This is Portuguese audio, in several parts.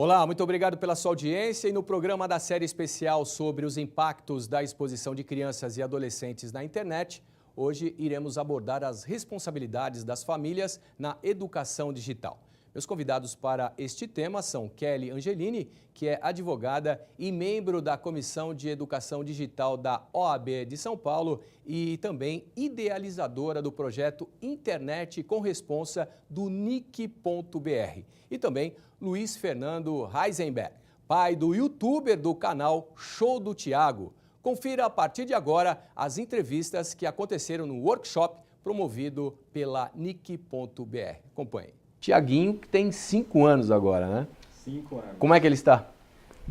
Olá, muito obrigado pela sua audiência e no programa da série especial sobre os impactos da exposição de crianças e adolescentes na internet, hoje iremos abordar as responsabilidades das famílias na educação digital. Meus convidados para este tema são Kelly Angelini, que é advogada e membro da Comissão de Educação Digital da OAB de São Paulo e também idealizadora do projeto Internet com Responsa do NIC.br. E também Luiz Fernando Heisenberg, pai do youtuber do canal Show do Tiago. Confira a partir de agora as entrevistas que aconteceram no workshop promovido pela NIC.br. Acompanhe. Tiaguinho, que tem 5 anos agora, né? 5 anos. Como é que ele está?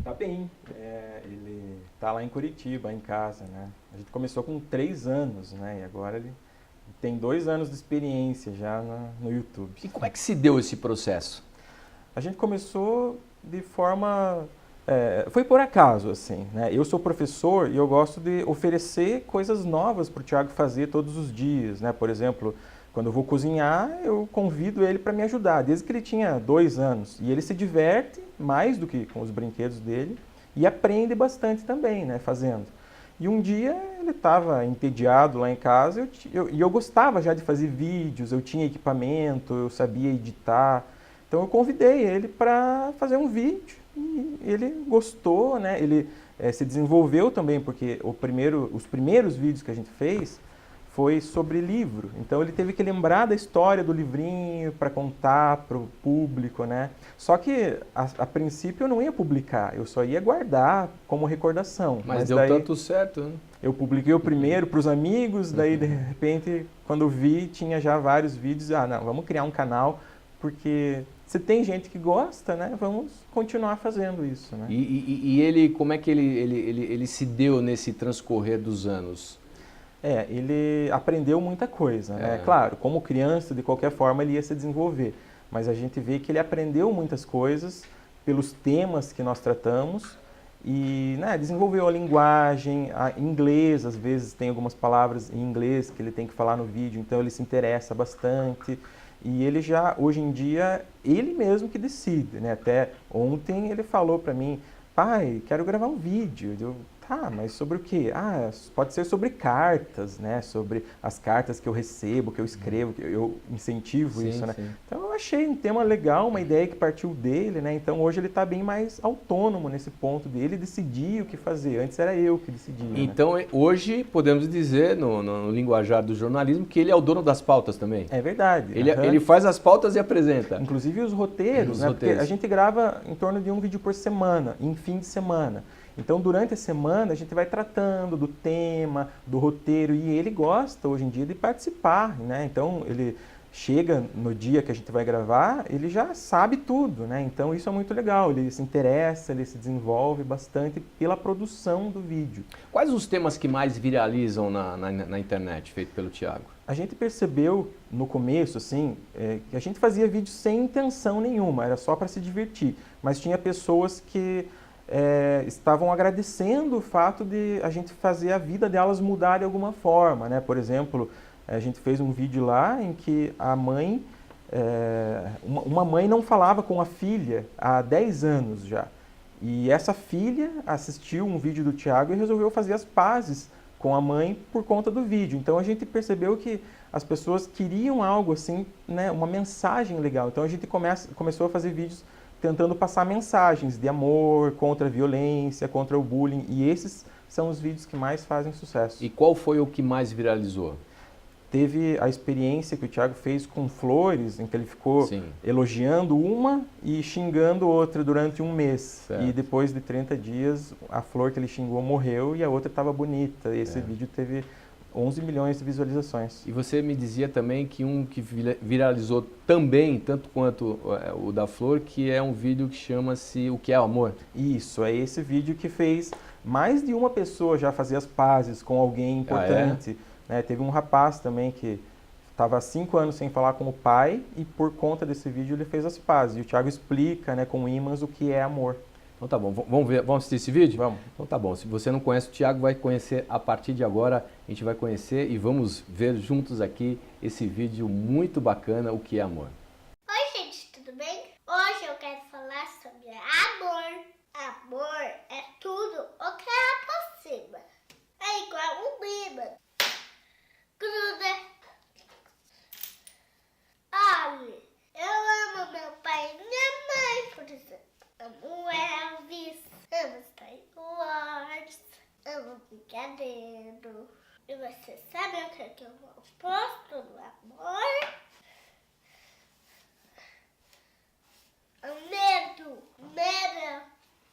Tá bem. Ele tá lá em Curitiba, em casa, né? A gente começou com 3 anos, né? E agora ele tem 2 anos de experiência já no YouTube. E como é que se deu esse processo? A gente começou de forma... foi por acaso, assim, né? Eu sou professor e eu gosto de oferecer coisas novas para o Thiago fazer todos os dias, né? Por exemplo, quando eu vou cozinhar, eu convido ele para me ajudar, desde que ele tinha 2 anos. E ele se diverte mais do que com os brinquedos dele e aprende bastante também, né, fazendo. E um dia ele estava entediado lá em casa e eu gostava já de fazer vídeos, eu tinha equipamento, eu sabia editar. Então eu convidei ele para fazer um vídeo e ele gostou, né? Ele se desenvolveu também, porque os primeiros vídeos que a gente fez foi sobre livro. Então ele teve que lembrar da história do livrinho para contar para o público, né? Só que a princípio eu não ia publicar, eu só ia guardar como recordação. Mas deu tanto certo, né? Eu publiquei o primeiro para os amigos, daí de repente quando eu vi tinha já vários vídeos. Ah, não, vamos criar um canal porque se tem gente que gosta, né? Vamos continuar fazendo isso, né? E ele, como é que ele se deu nesse transcorrer dos anos? Ele aprendeu muita coisa, né? Claro, como criança, de qualquer forma, ele ia se desenvolver. Mas a gente vê que ele aprendeu muitas coisas pelos temas que nós tratamos e, né, desenvolveu a linguagem, inglês, às vezes tem algumas palavras em inglês que ele tem que falar no vídeo, então ele se interessa bastante. E ele já, hoje em dia, ele mesmo que decide, né? Até ontem ele falou para mim, pai, quero gravar um vídeo. Mas sobre o quê? Pode ser sobre cartas, né? Sobre as cartas que eu recebo, que eu escrevo, que eu incentivo isso, né? Sim. Então eu achei um tema legal, uma ideia que partiu dele, né? Então hoje ele está bem mais autônomo nesse ponto dele decidir o que fazer. Antes era eu que decidia. Então, né? Hoje podemos dizer, no linguajar do jornalismo, que ele é o dono das pautas também. É verdade. Ele faz as pautas e apresenta. Inclusive os roteiros, né? Porque a gente grava em torno de um vídeo por semana, em fim de semana. Então, durante a semana, a gente vai tratando do tema, do roteiro, e ele gosta, hoje em dia, de participar, né? Então, ele chega no dia que a gente vai gravar, ele já sabe tudo, né? Então, isso é muito legal, ele se interessa, ele se desenvolve bastante pela produção do vídeo. Quais os temas que mais viralizam na internet, feito pelo Thiago? A gente percebeu no começo, assim, que a gente fazia vídeo sem intenção nenhuma, era só para se divertir, mas tinha pessoas que estavam agradecendo o fato de a gente fazer a vida delas mudar de alguma forma, né? Por exemplo, a gente fez um vídeo lá em que a mãe, uma mãe não falava com a filha há 10 anos já. E essa filha assistiu um vídeo do Thiago e resolveu fazer as pazes com a mãe por conta do vídeo. Então a gente percebeu que as pessoas queriam algo assim, né? Uma mensagem legal. Então a gente começou a fazer vídeos tentando passar mensagens de amor, contra a violência, contra o bullying. E esses são os vídeos que mais fazem sucesso. E qual foi o que mais viralizou? Teve a experiência que o Thiago fez com flores, em que ele ficou elogiando uma e xingando outra durante um mês. Certo. E depois de 30 dias, a flor que ele xingou morreu e a outra estava bonita. E esse vídeo teve 11 milhões de visualizações. E você me dizia também que um que viralizou também, tanto quanto o da flor, que é um vídeo que chama-se O que é o Amor? Isso, é esse vídeo que fez mais de uma pessoa já fazer as pazes com alguém importante. Né? Teve um rapaz também que estava há 5 anos sem falar com o pai e por conta desse vídeo ele fez as pazes. E o Thiago explica, né, com ímãs o que é amor. Então tá bom, vamos assistir esse vídeo? Vamos. Então tá bom, se você não conhece o Thiago, vai conhecer a partir de agora, a gente vai conhecer e vamos ver juntos aqui esse vídeo muito bacana, O que é Amor. Oi gente, tudo bem? Hoje eu quero falar sobre a você sabe o que eu gosto do amor? O medo. Medo é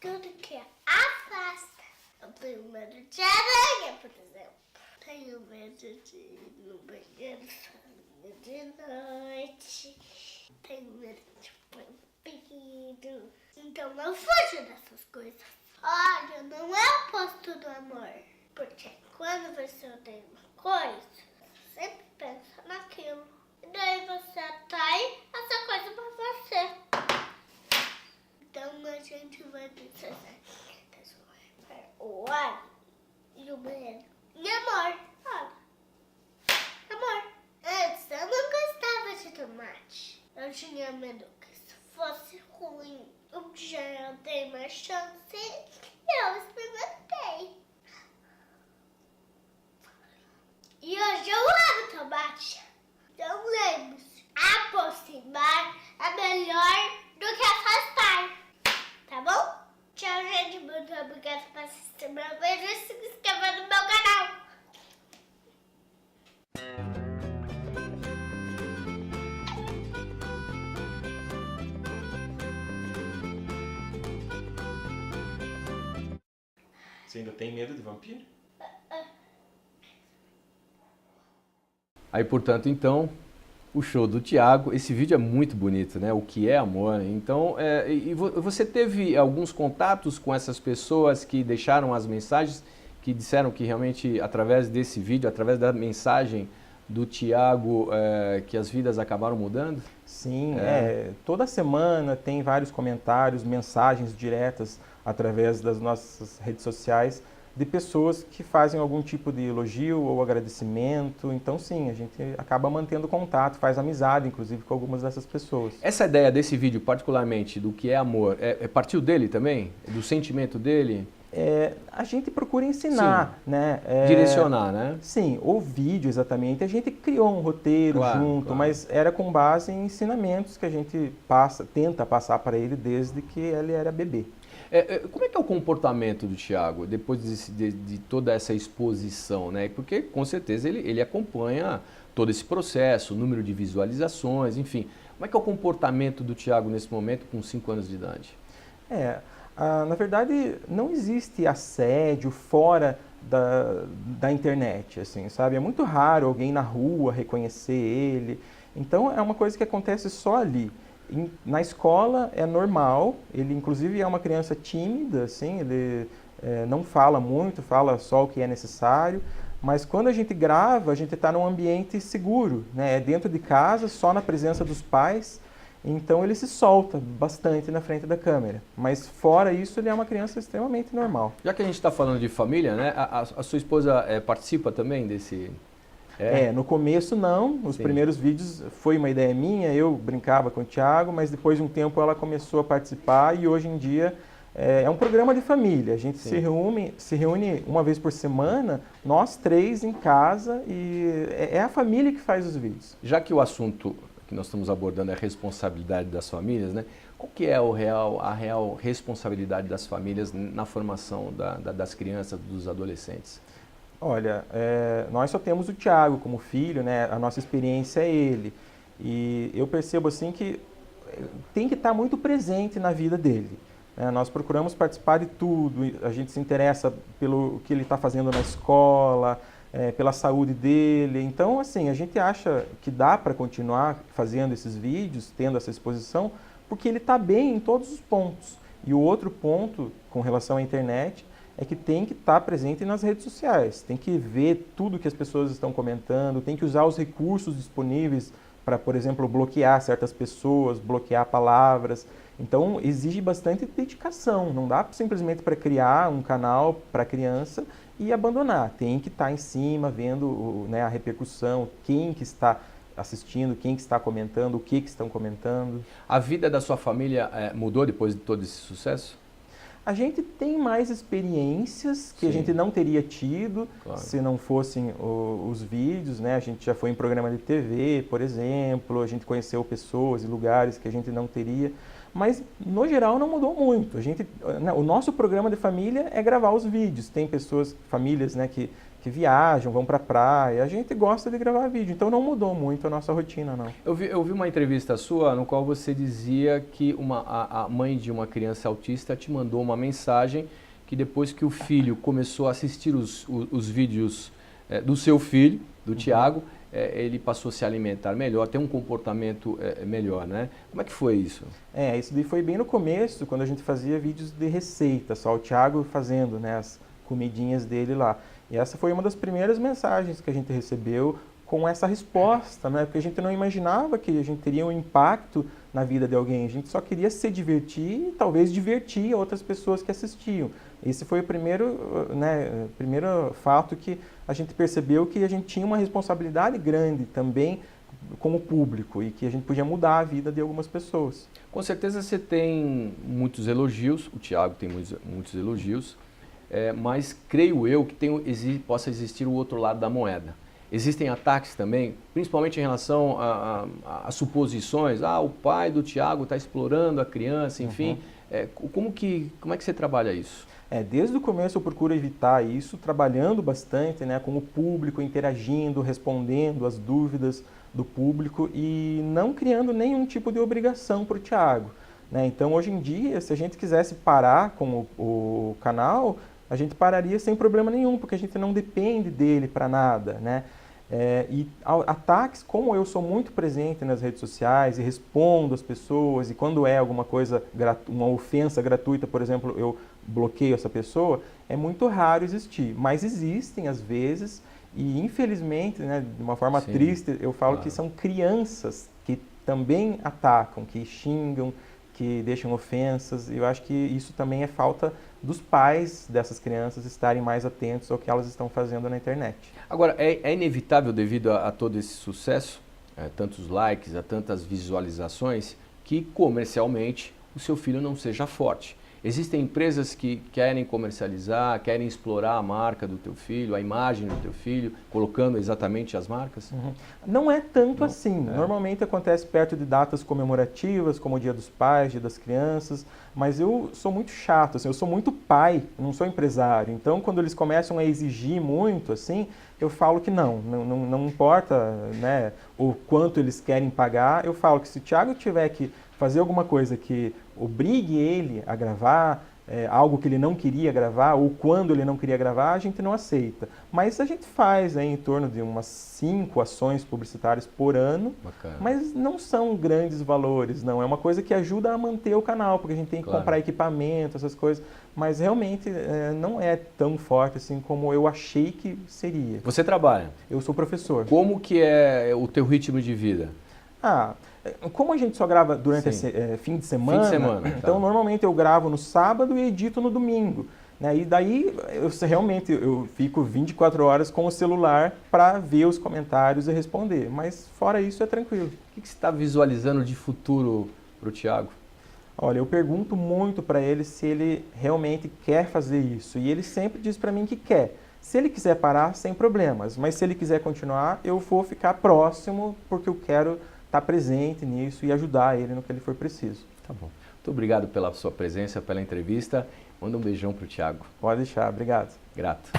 tudo que afasta. Eu tenho medo de aranha, por exemplo. Tenho medo de ir no banheiro sozinha de noite. Tenho medo de vampiro. Então não fujo dessas coisas. Olha, não é o oposto do amor. Porque quando você odeia uma coisa, você sempre pensa naquilo. E daí você atrai essa coisa pra você. Então a gente vai dizer o ar e o medo. E amor. Olha. Amor. Antes eu não gostava de tomate. Eu tinha medo que isso fosse ruim. Um dia eu dei uma chance e eu experimentei. E hoje eu amo tomate. Então lembre-se, aproximar é melhor do que afastar. Tá bom? Tchau, gente. Muito obrigada por assistir meu vídeo e se inscreva no meu canal. Você ainda tem medo de vampiro? Aí, portanto, então, o show do Thiago, esse vídeo é muito bonito, né? O que é amor. Então, você teve alguns contatos com essas pessoas que deixaram as mensagens, que disseram que realmente, através desse vídeo, através da mensagem do Thiago, que as vidas acabaram mudando? Sim, toda semana tem vários comentários, mensagens diretas através das nossas redes sociais de pessoas que fazem algum tipo de elogio ou agradecimento. Então, sim, a gente acaba mantendo contato, faz amizade, inclusive, com algumas dessas pessoas. Essa ideia desse vídeo, particularmente, do que é amor, partiu dele também? Do sentimento dele? A gente procura ensinar, né? Direcionar, né? Sim, o vídeo, exatamente. A gente criou um roteiro junto, mas era com base em ensinamentos que a gente tenta passar para ele desde que ele era bebê. Como é que é o comportamento do Thiago depois de toda essa exposição, né? Porque com certeza ele acompanha todo esse processo, o número de visualizações, enfim. Como é que é o comportamento do Thiago nesse momento com 5 anos de idade? Na verdade, não existe assédio fora da internet, assim, sabe? É muito raro alguém na rua reconhecer ele. Então, é uma coisa que acontece só ali. Na escola é normal, ele inclusive é uma criança tímida, assim, ele não fala muito, fala só o que é necessário, mas quando a gente grava, a gente está num ambiente seguro, né? É dentro de casa, só na presença dos pais, então ele se solta bastante na frente da câmera, mas fora isso ele é uma criança extremamente normal. Já que a gente está falando de família, né? A sua esposa participa também desse... No começo não, os primeiros vídeos foi uma ideia minha, eu brincava com o Thiago, mas depois de um tempo ela começou a participar e hoje em dia é um programa de família. A gente se reúne uma vez por semana, nós 3 em casa e é a família que faz os vídeos. Já que o assunto que nós estamos abordando é a responsabilidade das famílias, né? Qual que é a real responsabilidade das famílias na formação das crianças, dos adolescentes? Olha, nós só temos o Thiago como filho, né? A nossa experiência é ele. E eu percebo assim que tem que estar muito presente na vida dele. Nós procuramos participar de tudo, a gente se interessa pelo que ele está fazendo na escola, pela saúde dele. Então, assim, a gente acha que dá para continuar fazendo esses vídeos, tendo essa exposição, porque ele está bem em todos os pontos. E o outro ponto, com relação à internet, é que tem que estar presente nas redes sociais, tem que ver tudo que as pessoas estão comentando, tem que usar os recursos disponíveis para, por exemplo, bloquear certas pessoas, bloquear palavras. Então, exige bastante dedicação, não dá simplesmente para criar um canal para criança e abandonar. Tem que estar em cima, vendo a repercussão, quem que está assistindo, quem que está comentando, o que estão comentando. A vida da sua família mudou depois de todo esse sucesso? A gente tem mais experiências que a gente não teria tido se não fossem os vídeos, né? A gente já foi em programa de TV, por exemplo, a gente conheceu pessoas e lugares que a gente não teria, mas no geral não mudou muito. O nosso programa de família é gravar os vídeos. Tem famílias, né, que que viajam, vão para a praia. A gente gosta de gravar vídeo, então não mudou muito a nossa rotina, não. Eu vi uma entrevista sua no qual você dizia que a mãe de uma criança autista te mandou uma mensagem que depois que o filho começou a assistir os vídeos do seu filho, do Thiago, ele passou a se alimentar melhor, ter um comportamento melhor, né? Como é que foi isso? Isso daí foi bem no começo, quando a gente fazia vídeos de receita, só o Thiago fazendo, né, as comidinhas dele lá. E essa foi uma das primeiras mensagens que a gente recebeu com essa resposta, né? Porque a gente não imaginava que a gente teria um impacto na vida de alguém. A gente só queria se divertir e talvez divertir outras pessoas que assistiam. Esse foi o primeiro, né, primeiro fato que a gente percebeu que a gente tinha uma responsabilidade grande também com o público e que a gente podia mudar a vida de algumas pessoas. Com certeza você tem muitos elogios, o Thiago tem muitos elogios, mas creio eu que possa existir o outro lado da moeda. Existem ataques também, principalmente em relação a suposições. O pai do Thiago está explorando a criança, enfim. Como é que você trabalha isso? Desde o começo eu procuro evitar isso, trabalhando bastante, né, com o público, interagindo, respondendo as dúvidas do público e não criando nenhum tipo de obrigação para o Thiago, né? Então, hoje em dia, se a gente quisesse parar com o canal, a gente pararia sem problema nenhum, porque a gente não depende dele para nada, né? E ataques, como eu sou muito presente nas redes sociais e respondo as pessoas, e quando é alguma coisa, uma ofensa gratuita, por exemplo, eu bloqueio essa pessoa, é muito raro existir. Mas existem, às vezes, e infelizmente, né, de uma forma triste, eu falo que são crianças que também atacam, que xingam, que deixam ofensas. E eu acho que isso também é falta dos pais dessas crianças estarem mais atentos ao que elas estão fazendo na internet. Agora, é inevitável, devido a todo esse sucesso, tantos likes, a tantas visualizações, que comercialmente o seu filho não seja forte. Existem empresas que querem comercializar, querem explorar a marca do teu filho, a imagem do teu filho, colocando exatamente as marcas? Não é tanto assim. Normalmente acontece perto de datas comemorativas, como o Dia dos Pais, Dia das Crianças, mas eu sou muito chato, assim, eu sou muito pai, não sou empresário. Então, quando eles começam a exigir muito, assim, eu falo que não importa, né, o quanto eles querem pagar, eu falo que se o Thiago tiver que fazer alguma coisa que obrigue ele a gravar, algo que ele não queria gravar, ou quando ele não queria gravar, a gente não aceita. Mas a gente faz em torno de umas 5 ações publicitárias por ano. Bacana. Mas não são grandes valores, não. É uma coisa que ajuda a manter o canal, porque a gente tem que comprar equipamento, essas coisas. Mas realmente não é tão forte assim como eu achei que seria. Você trabalha? Eu sou professor. Como que é o teu ritmo de vida? Como a gente só grava durante fim de semana, então normalmente eu gravo no sábado e edito no domingo, né? E daí eu fico 24 horas com o celular para ver os comentários e responder, mas fora isso é tranquilo. O que você está visualizando de futuro para o Thiago? Olha, eu pergunto muito para ele se ele realmente quer fazer isso e ele sempre diz para mim que quer. Se ele quiser parar, sem problemas, mas se ele quiser continuar, eu vou ficar próximo porque eu quero estar presente nisso e ajudar ele no que ele for preciso. Tá bom. Muito obrigado pela sua presença, pela entrevista. Manda um beijão para o Thiago. Pode deixar. Obrigado. Grato.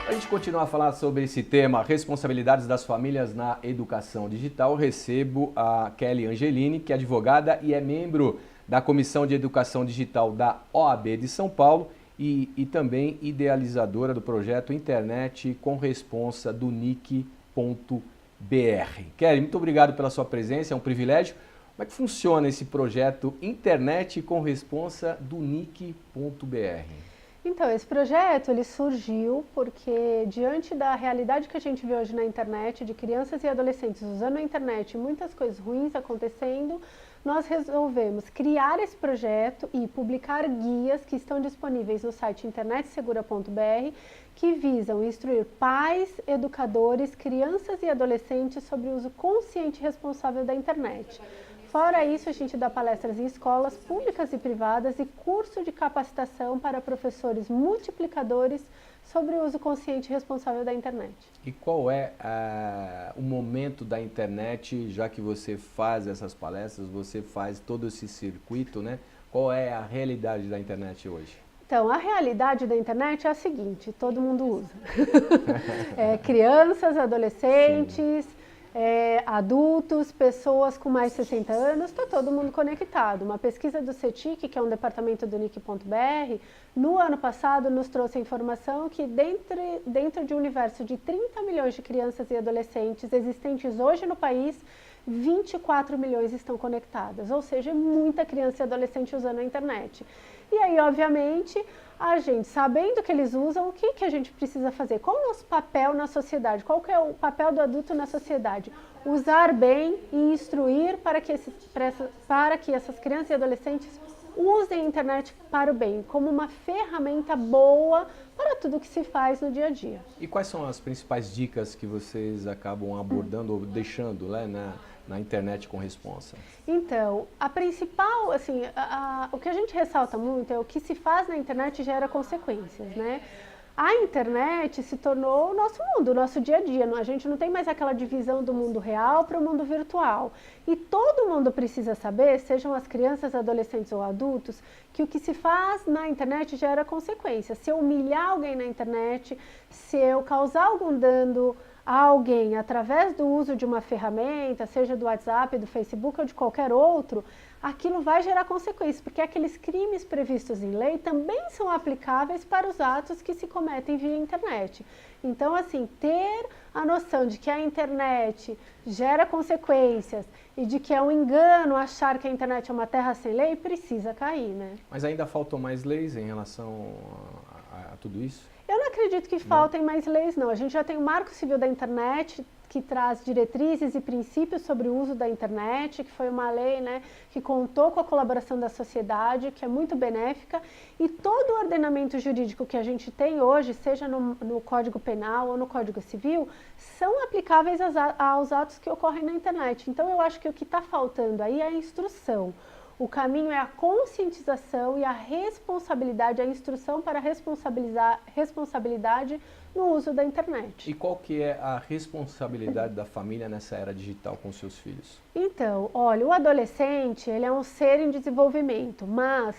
Para a gente continuar a falar sobre esse tema, responsabilidades das famílias na educação digital, recebo a Kelly Angelini, que é advogada e é membro da Comissão de Educação Digital da OAB de São Paulo e também idealizadora do projeto Internet com Responsa do NIC.br. Kelly, muito obrigado pela sua presença, é um privilégio. Como é que funciona esse projeto Internet com Responsa do NIC.br? Então, esse projeto ele surgiu porque, diante da realidade que a gente vê hoje na internet, de crianças e adolescentes usando a internet e muitas coisas ruins acontecendo, nós resolvemos criar esse projeto e publicar guias que estão disponíveis no site internetsegura.br, que visam instruir pais, educadores, crianças e adolescentes sobre o uso consciente e responsável da internet. Fora isso, a gente dá palestras em escolas públicas e privadas e curso de capacitação para professores multiplicadores sobre o uso consciente e responsável da internet. E qual é o momento da internet, já que você faz essas palestras, você faz todo esse circuito, né? Qual é a realidade da internet hoje? Então, a realidade da internet é a seguinte, todo mundo usa. Crianças, adolescentes, adultos, pessoas com mais de 60 anos, está todo mundo conectado. Uma pesquisa do CETIC, que é um departamento do NIC.br, no ano passado nos trouxe a informação que dentro de um universo de 30 milhões de crianças e adolescentes existentes hoje no país, 24 milhões estão conectadas, ou seja, muita criança e adolescente usando a internet. E aí, obviamente, a gente, sabendo que eles usam, o que a gente precisa fazer? Qual é o nosso papel na sociedade? Qual que é o papel do adulto na sociedade? Usar bem e instruir para que essas crianças e adolescentes usem a internet para o bem, como uma ferramenta boa para tudo que se faz no dia a dia. E quais são as principais dicas que vocês acabam abordando ou deixando na internet com responsa? Então, a principal, assim, o que a gente ressalta muito é o que se faz na internet gera consequências, né? A internet se tornou o nosso mundo, o nosso dia a dia. A gente não tem mais aquela divisão do mundo real para o mundo virtual. E todo mundo precisa saber, sejam as crianças, adolescentes ou adultos, que o que se faz na internet gera consequências. Se eu humilhar alguém na internet, se eu causar algum dano a alguém através do uso de uma ferramenta, seja do WhatsApp, do Facebook ou de qualquer outro, aquilo vai gerar consequências, porque aqueles crimes previstos em lei também são aplicáveis para os atos que se cometem via internet. Então, assim, ter a noção de que a internet gera consequências e de que é um engano achar que a internet é uma terra sem lei, precisa cair, né? Mas ainda faltam mais leis em relação a tudo isso? Eu não acredito que faltem mais leis, não. A gente já tem o Marco Civil da Internet, que traz diretrizes e princípios sobre o uso da internet, que foi uma lei, né, que contou com a colaboração da sociedade, que é muito benéfica, e todo o ordenamento jurídico que a gente tem hoje, seja no Código Penal ou no Código Civil, são aplicáveis aos atos que ocorrem na internet. Então, eu acho que o que está faltando aí é a instrução. O caminho é a conscientização e a responsabilidade, a instrução para responsabilidade no uso da internet. E qual que é a responsabilidade da família nessa era digital com seus filhos? Então, olha, o adolescente, ele é um ser em desenvolvimento, mas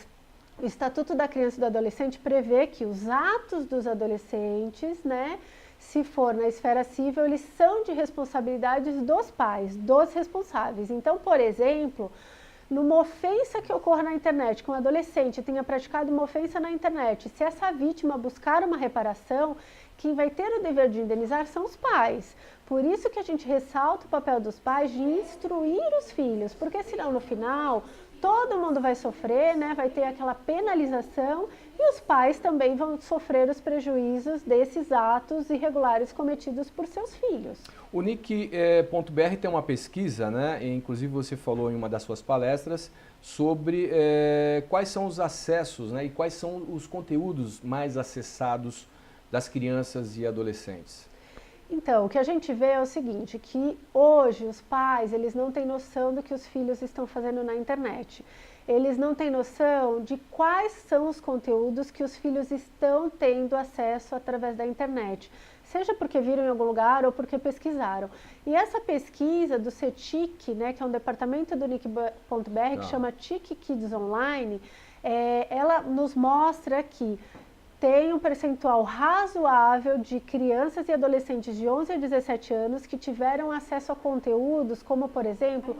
o Estatuto da Criança e do Adolescente prevê que os atos dos adolescentes, né, se for na esfera civil, eles são de responsabilidades dos pais, dos responsáveis. Então, por exemplo, numa ofensa que ocorra na internet, que um adolescente tenha praticado uma ofensa na internet, se essa vítima buscar uma reparação, quem vai ter o dever de indenizar são os pais. Por isso que a gente ressalta o papel dos pais de instruir os filhos, porque senão no final todo mundo vai sofrer, né? Vai ter aquela penalização e os pais também vão sofrer os prejuízos desses atos irregulares cometidos por seus filhos. O NIC.br tem uma pesquisa, né? E, inclusive você falou em uma das suas palestras sobre quais são os acessos, né? E quais são os conteúdos mais acessados das crianças e adolescentes. Então, o que a gente vê é o seguinte, que hoje os pais, eles não têm noção do que os filhos estão fazendo na internet. Eles não têm noção de quais são os conteúdos que os filhos estão tendo acesso através da internet. Seja porque viram em algum lugar ou porque pesquisaram. E essa pesquisa do CETIC, né, que é um departamento do NIC.br, que chama TIC Kids Online, ela nos mostra que tem um percentual razoável de crianças e adolescentes de 11 a 17 anos que tiveram acesso a conteúdos como, por exemplo,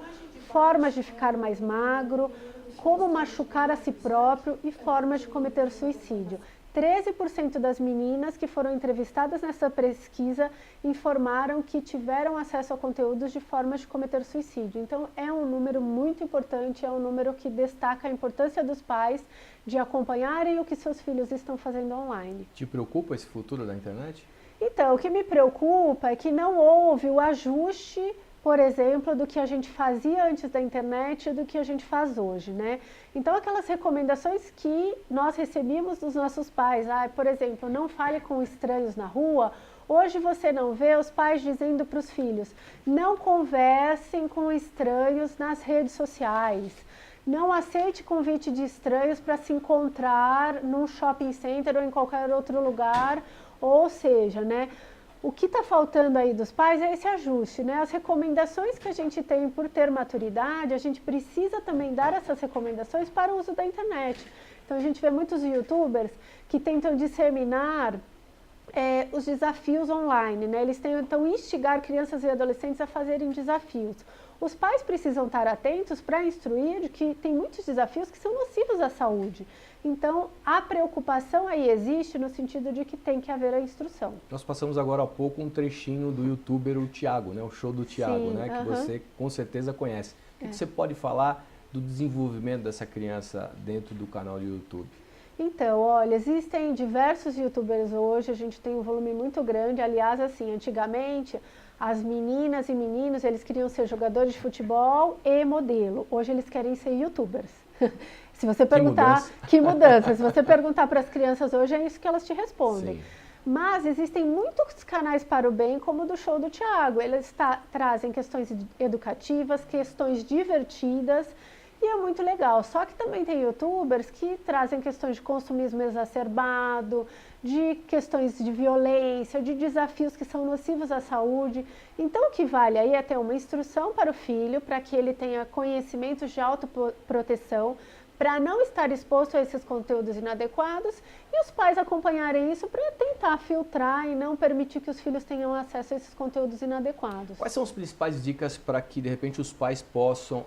formas de ficar mais magro, como machucar a si próprio e formas de cometer suicídio. 13% das meninas que foram entrevistadas nessa pesquisa informaram que tiveram acesso a conteúdos de formas de cometer suicídio. Então, é um número muito importante, é um número que destaca a importância dos pais de acompanharem o que seus filhos estão fazendo online. Te preocupa esse futuro da internet? Então, o que me preocupa é que não houve o ajuste, por exemplo, do que a gente fazia antes da internet e do que a gente faz hoje, né? Então, aquelas recomendações que nós recebíamos dos nossos pais, por exemplo, não fale com estranhos na rua, Hoje você não vê os pais dizendo para os filhos, não conversem com estranhos nas redes sociais, não aceite convite de estranhos para se encontrar num shopping center ou em qualquer outro lugar, ou seja, né? O que está faltando aí dos pais é esse ajuste, né? As recomendações que a gente tem por ter maturidade, a gente precisa também dar essas recomendações para o uso da internet. Então a gente vê muitos youtubers que tentam disseminar os desafios online, né? Eles tentam instigar crianças e adolescentes a fazerem desafios. Os pais precisam estar atentos para instruir de que tem muitos desafios que são nocivos à saúde. Então, a preocupação aí existe no sentido de que tem que haver a instrução. Nós passamos agora há pouco um trechinho do youtuber o Thiago, né? O show do Thiago, Sim, né? Que você com certeza conhece. O que você pode falar do desenvolvimento dessa criança dentro do canal do YouTube? Então, olha, existem diversos youtubers hoje, a gente tem um volume muito grande. Aliás, assim, antigamente, as meninas e meninos, eles queriam ser jogadores de futebol e modelo. Hoje eles querem ser youtubers. Se você perguntar, que mudança? Se você perguntar para as crianças hoje, é isso que elas te respondem. Sim. Mas existem muitos canais para o bem, como o do show do Thiago. Eles trazem questões educativas, questões divertidas, e é muito legal. Só que também tem youtubers que trazem questões de consumismo exacerbado, de questões de violência, de desafios que são nocivos à saúde. Então o que vale aí é ter uma instrução para o filho, para que ele tenha conhecimentos de autoproteção, para não estar exposto a esses conteúdos inadequados, e os pais acompanharem isso para tentar filtrar e não permitir que os filhos tenham acesso a esses conteúdos inadequados. Quais são as principais dicas para que, de repente, os pais possam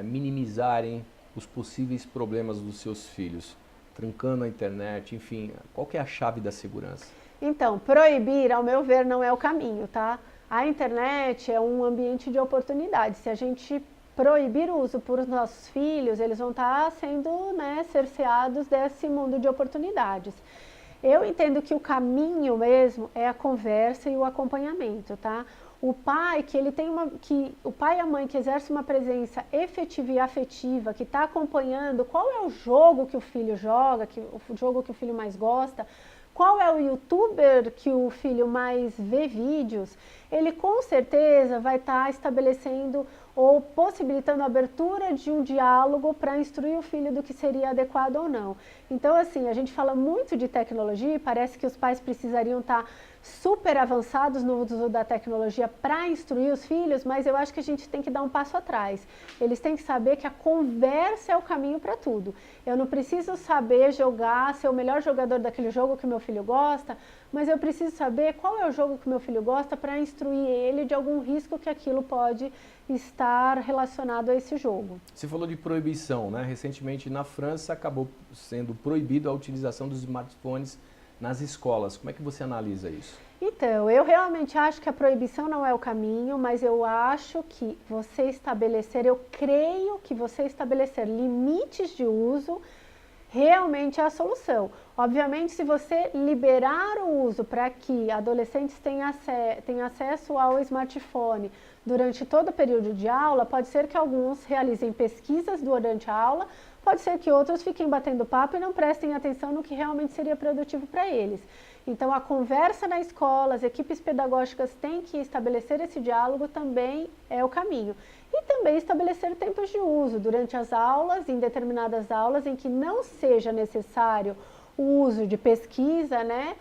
minimizarem os possíveis problemas dos seus filhos? Trancando a internet, enfim, qual que é a chave da segurança? Então, proibir, ao meu ver, não é o caminho, tá? A internet é um ambiente de oportunidade. Se a gente proibir o uso por nossos filhos, eles vão estar sendo, né, cerceados desse mundo de oportunidades. Eu entendo que o caminho mesmo é a conversa e o acompanhamento, tá? O pai o pai e a mãe que exerce uma presença efetiva e afetiva, que está acompanhando qual é o jogo que o filho joga, o jogo que o filho mais gosta, qual é o youtuber que o filho mais vê vídeos, ele com certeza vai estar estabelecendo ou possibilitando a abertura de um diálogo para instruir o filho do que seria adequado ou não. Então, assim, a gente fala muito de tecnologia e parece que os pais precisariam estar super avançados no uso da tecnologia para instruir os filhos, mas eu acho que a gente tem que dar um passo atrás. Eles têm que saber que a conversa é o caminho para tudo. Eu não preciso saber jogar, ser o melhor jogador daquele jogo que o meu filho gosta, mas eu preciso saber qual é o jogo que o meu filho gosta para instruir ele de algum risco que aquilo pode estar relacionado a esse jogo. Você falou de proibição, né? Recentemente na França acabou sendo proibido a utilização dos smartphones nas escolas. Como é que você analisa isso? Então, eu realmente acho que a proibição não é o caminho, mas eu acho que eu creio que você estabelecer limites de uso realmente é a solução. Obviamente, se você liberar o uso para que adolescentes tenham acesso ao smartphone durante todo o período de aula, pode ser que alguns realizem pesquisas durante a aula, pode ser que outros fiquem batendo papo e não prestem atenção no que realmente seria produtivo para eles. Então, a conversa na escola, as equipes pedagógicas têm que estabelecer esse diálogo, também é o caminho. E também estabelecer tempos de uso durante as aulas, em determinadas aulas em que não seja necessário o uso de pesquisa, né?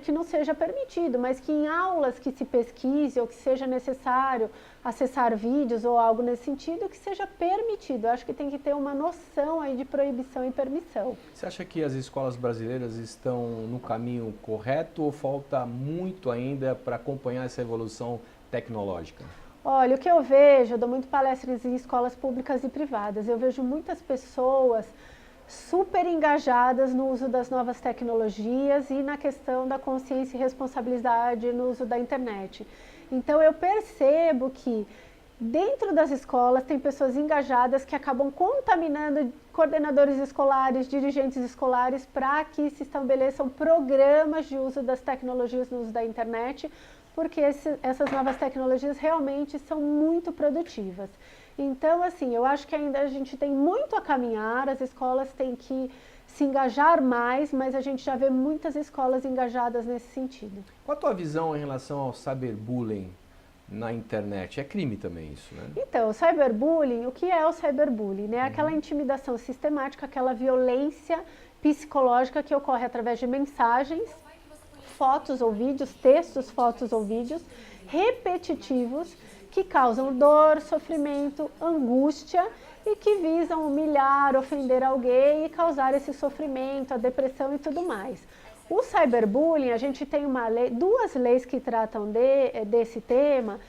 Que não seja permitido, mas que em aulas que se pesquise ou que seja necessário acessar vídeos ou algo nesse sentido, que seja permitido. Eu acho que tem que ter uma noção aí de proibição e permissão. Você acha que as escolas brasileiras estão no caminho correto ou falta muito ainda para acompanhar essa evolução tecnológica? Olha, o que eu vejo, eu dou muito palestras em escolas públicas e privadas, eu vejo muitas pessoas super engajadas no uso das novas tecnologias e na questão da consciência e responsabilidade no uso da internet. Então eu percebo que dentro das escolas tem pessoas engajadas que acabam contaminando coordenadores escolares, dirigentes escolares, para que se estabeleçam programas de uso das tecnologias no uso da internet, porque essas novas tecnologias realmente são muito produtivas. Então, assim, eu acho que ainda a gente tem muito a caminhar, as escolas têm que se engajar mais, mas a gente já vê muitas escolas engajadas nesse sentido. Qual a tua visão em relação ao cyberbullying na internet? É crime também isso, né? Então, o cyberbullying, o que é o cyberbullying? Né? Aquela intimidação sistemática, aquela violência psicológica que ocorre através de mensagens, fotos ou vídeos, textos, fotos ou vídeos, repetitivos, que causam dor, sofrimento, angústia e que visam humilhar, ofender alguém e causar esse sofrimento, a depressão e tudo mais. O cyberbullying, a gente tem duas leis que tratam desse tema,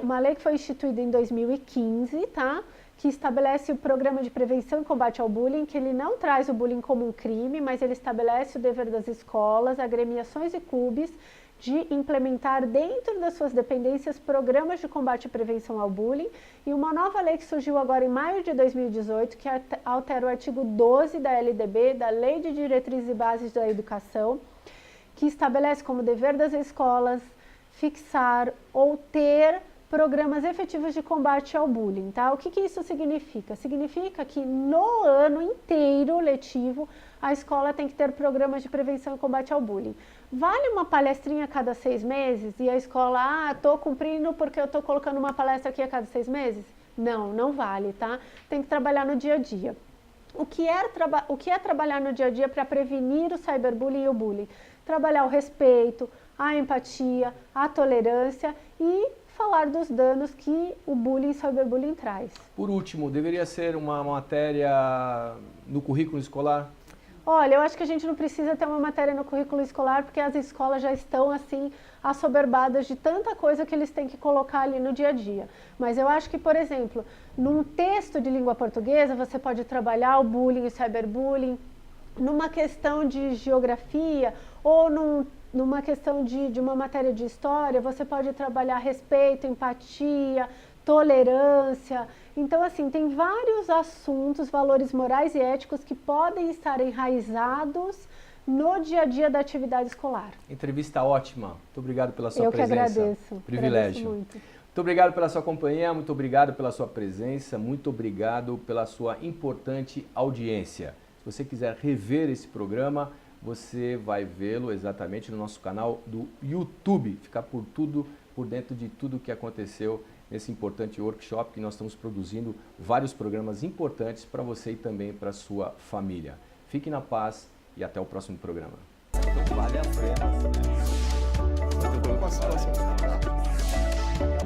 uma lei que foi instituída em 2015, tá? Que estabelece o Programa de Prevenção e Combate ao Bullying, que ele não traz o bullying como um crime, mas ele estabelece o dever das escolas, agremiações e clubes de implementar dentro das suas dependências programas de combate e prevenção ao bullying, e uma nova lei que surgiu agora em maio de 2018, que altera o artigo 12 da LDB, da Lei de Diretrizes e Bases da Educação, que estabelece como dever das escolas fixar ou ter programas efetivos de combate ao bullying, tá? O que isso significa? Significa que no ano inteiro letivo a escola tem que ter programas de prevenção e combate ao bullying. Vale uma palestrinha a cada 6 meses e a escola, estou cumprindo porque eu estou colocando uma palestra aqui a cada 6 meses? Não, não vale, tá? Tem que trabalhar no dia a dia. O que é trabalhar no dia a dia para prevenir o cyberbullying e o bullying? Trabalhar o respeito, a empatia, a tolerância e falar dos danos que o bullying e cyberbullying traz. Por último, deveria ser uma matéria no currículo escolar? Olha, eu acho que a gente não precisa ter uma matéria no currículo escolar porque as escolas já estão assim assoberbadas de tanta coisa que eles têm que colocar ali no dia a dia. Mas eu acho que, por exemplo, num texto de língua portuguesa você pode trabalhar o bullying e o cyberbullying, numa questão de geografia ou numa questão de uma matéria de história, você pode trabalhar respeito, empatia, tolerância. Então, assim, tem vários assuntos, valores morais e éticos que podem estar enraizados no dia a dia da atividade escolar. Entrevista ótima. Muito obrigado pela sua presença. Eu que agradeço. Privilégio. Agradeço muito. Muito obrigado pela sua companhia, muito obrigado pela sua presença, muito obrigado pela sua importante audiência. Se você quiser rever esse programa, você vai vê-lo exatamente no nosso canal do YouTube. Ficar por dentro de tudo o que aconteceu nesse importante workshop que nós estamos produzindo vários programas importantes para você e também para a sua família. Fique na paz e até o próximo programa. Vale a pena.